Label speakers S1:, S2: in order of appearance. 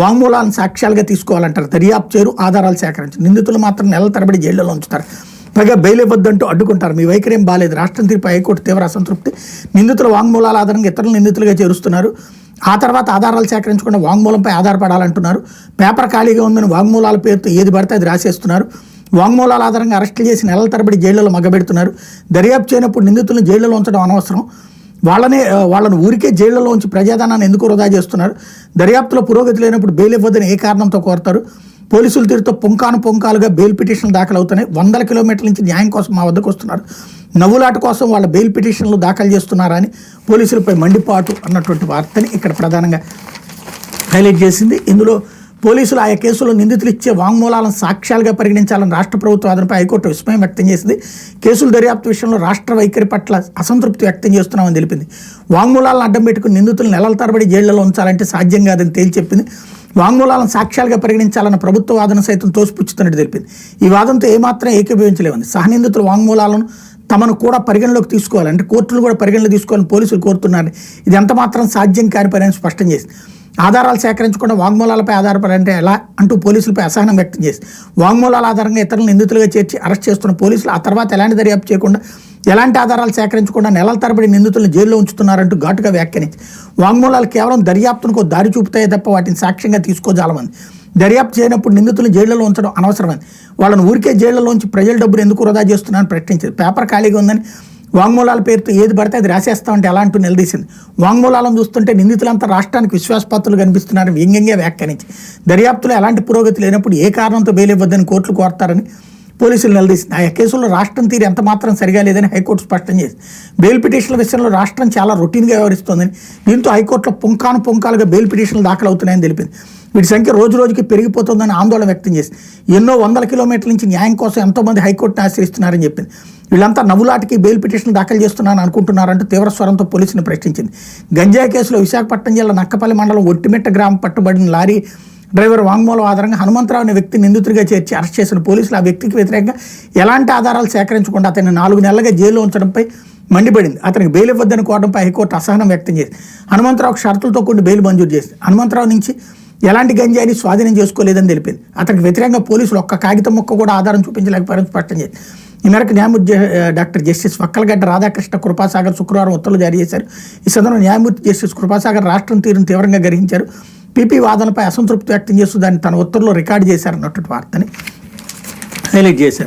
S1: వాంగ్మూలాలను సాక్ష్యాలుగా తీసుకోవాలంటారు. దర్యాప్తు చేరు ఆధారాలు సేకరించారు. నిందితులు మాత్రం నెలల తరబడి జైళ్లలో ఉంచుతారు. పైగా బెయిల్ ఇవ్వద్దంటూ అడ్డుకుంటారు. మీ వైఖరి ఏం బాలేదు. రాష్ట్రం తీర్పు హైకోర్టు తీవ్ర అసంతృప్తి. నిందితుల వాంగ్మూలాల ఆధారంగా ఇతరులు నిందితులుగా చేరుస్తున్నారు. ఆ తర్వాత ఆధారాలు సేకరించకుండా వాంగ్మూలంపై ఆధారపడాలంటున్నారు. పేపర్ ఖాళీగా ఉందని వాంగ్మూలాల పేరుతో ఏది పడితే అది రాసేస్తున్నారు. వాంగ్మూలాల ఆధారంగా అరెస్టులు చేసి నెలల తరబడి జైళ్లలో మగ్గబెడుతున్నారు. దర్యాప్తు చేయనప్పుడు నిందితులను జైళ్లలో ఉంచడం అనవసరం. వాళ్ళను ఊరికే జైళ్లలో ఉంచి ప్రజాధనాన్ని ఎందుకు వృధా చేస్తున్నారు. దర్యాప్తులో పురోగతి లేనప్పుడు బెయిల్ ఇవ్వద్దని ఏ కారణంతో కోరతారు. పోలీసుల తీరుతో పొంకాలుగా బెయిల్ పిటిషన్లు దాఖలు అవుతున్నాయి. 100 కిలోమీటర్ల నుంచి న్యాయం కోసం మా వద్దకు వస్తున్నారు. నవ్వులాట కోసం వాళ్ళ బెయిల్ పిటిషన్లు దాఖలు చేస్తున్నారని పోలీసులపై మండిపాటు అన్నటువంటి వార్తని ఇక్కడ ప్రధానంగా హైలైట్ చేసింది. ఇందులో పోలీసులు ఆయా కేసులో నిందితులు ఇచ్చే వాంగ్మూలాలను సాక్ష్యాలుగా పరిగణించాలని రాష్ట్ర ప్రభుత్వ వాదనపై హైకోర్టు విస్మయం వ్యక్తం చేసింది. కేసుల దర్యాప్తు విషయంలో రాష్ట్ర వైఖరి పట్ల అసంతృప్తి వ్యక్తం చేస్తున్నామని తెలిపింది. వాంగ్మూలాలను అడ్డం పెట్టుకుని నిందితులు నెలల తరబడి జైళ్లలో ఉంచాలంటే సాధ్యం కాదని తేల్చెప్పింది. వాంగ్మూలాలను సాక్ష్యాలుగా పరిగణించాలన్న ప్రభుత్వ వాదన సైతం తోసిపుచ్చుతున్నట్టు తెలిపింది. ఈ వాదంతో ఏమాత్రం ఏకీభవించలేమంది. సహనిందితుల వాంగ్మూలాలను తమను కూడా పరిగణలోకి తీసుకోవాలంటే కోర్టులు కూడా పరిగణలో తీసుకోవాలని పోలీసులు కోరుతున్నారు. ఇది ఎంత మాత్రం సాధ్యం కాని పని అని స్పష్టం చేసింది. ఆధారాలు సేకరించకుండా వాంగ్మూలాలపై ఆధారపడాలంటే ఎలా అంటూ పోలీసులపై అసహనం వ్యక్తం చేసింది. వాంగ్మూలాల ఆధారంగా ఇతరులను నిందితులుగా చేర్చి అరెస్ట్ చేస్తున్న పోలీసులు ఆ తర్వాత ఎలాంటి దర్యాప్తు చేయకుండా ఎలాంటి ఆధారాలు సేకరించకుండా నెలల తరబడి నిందితులను జైల్లో ఉంచుతున్నారంటూ ఘాటుగా వ్యాఖ్యానించి వాంగ్మూలాలు కేవలం దర్యాప్తునకు దారి చూపుతాయే తప్ప వాటిని సాక్ష్యంగా తీసుకోజాలమంది. దర్యాప్తు చేయనప్పుడు నిందితులను జైళ్లలో ఉంచడం అనవసరమని, వాళ్ళని ఊరికే జైళ్లలోంచి ప్రజల డబ్బులు ఎందుకు వృధా చేస్తున్నారని ప్రశ్నించింది. పేపర్ ఖాళీగా ఉందని వాంగ్మూలాల పేరుతో ఏది పడితే అది రాసేస్తామంటే ఎలా అంటూ నిలదీసింది. వాంగ్మూలాలను చూస్తుంటే నిందితులంతా రాష్ట్రానికి విశ్వాసపాత్రులు కనిపిస్తున్నారని వ్యంగ్యంగా వ్యాఖ్యానించి దర్యాప్తులో ఎలాంటి పురోగతి లేనప్పుడు ఏ కారణంతో బెయిల్ ఇవ్వద్దని కోర్టులు కోరతారని పోలీసులు నిలదీసింది. ఆయా కేసుల్లో రాష్ట్రం తీరు ఎంత మాత్రం సరిగా లేదని హైకోర్టు స్పష్టం చేసింది. బెయిల్ పిటిషన్ల విషయంలో రాష్ట్రం చాలా రొటీన్గా వ్యవహరిస్తోందని, దీంతో హైకోర్టులో పొంకాలుగా బెయిల్ పిటిషన్లు దాఖలు అవుతున్నాయని తెలిపింది. వీటి సంఖ్య రోజు రోజుకి పెరిగిపోతుందని ఆందోళన వ్యక్తం చేసింది. ఎన్నో 100 కిలోమీటర్ల నుంచి న్యాయం కోసం ఎంతోమంది హైకోర్టును ఆశ్రయిస్తున్నారని చెప్పింది. వీళ్ళంతా నవ్వులాటికి బెయిల్ పిటిషన్లు దాఖలు చేస్తున్నారని అనుకుంటున్నారంటూ తీవ్ర స్వరంతో పోలీసుని ప్రశ్నించింది. గంజాయి కేసులో విశాఖపట్నం జిల్లా నక్కపల్లి మండలం ఒట్టిమిట్ట గ్రామం పట్టుబడిన లారీ డ్రైవర్ వాంగ్మూలం ఆధారంగా హనుమంతరావు అనే వ్యక్తిని నిందితుడిగా చేర్చి అరెస్ట్ చేసిన పోలీసులు ఆ వ్యక్తికి వ్యతిరేకంగా ఎలాంటి ఆధారాలు సేకరించకుండా అతన్ని 4 నెలలుగా జైల్లో ఉంచడంపై మండిపడింది. అతనికి బెయిల్ ఇవ్వద్దని కోవడంపై హైకోర్టు అసహనం వ్యక్తం చేసింది. హనుమంతరావుకు షరతులతో కూడిన బెయిల్ మంజూరు చేసింది. హనుమంతరావు నుంచి ఎలాంటి గంజాయిని స్వాధీనం చేసుకోలేదని తెలిపింది. అతనికి వ్యతిరేకంగా పోలీసులు ఒక్క కాగితం ముక్క కూడా ఆధారం చూపించలేకపోయారని స్పష్టం చేసింది. ఈ మేరకు న్యాయమూర్తి డాక్టర్ జస్టిస్ వక్కలగడ్డ రాధాకృష్ణ కృపాసాగర్ శుక్రవారం ఉత్తర్వులు జారీ చేశారు. ఈ సందర్భంగా న్యాయమూర్తి జస్టిస్ కృపాసాగర్ రాష్ట్రం తీరును తీవ్రంగా గ్రహించారు. పీపీ వాదనపై అసంతృప్తి వ్యక్తం చేస్తూ దాన్ని తన ఉత్తర్వులో రికార్డు చేశారన్నటువంటి వార్తని హైలైట్ చేశారు.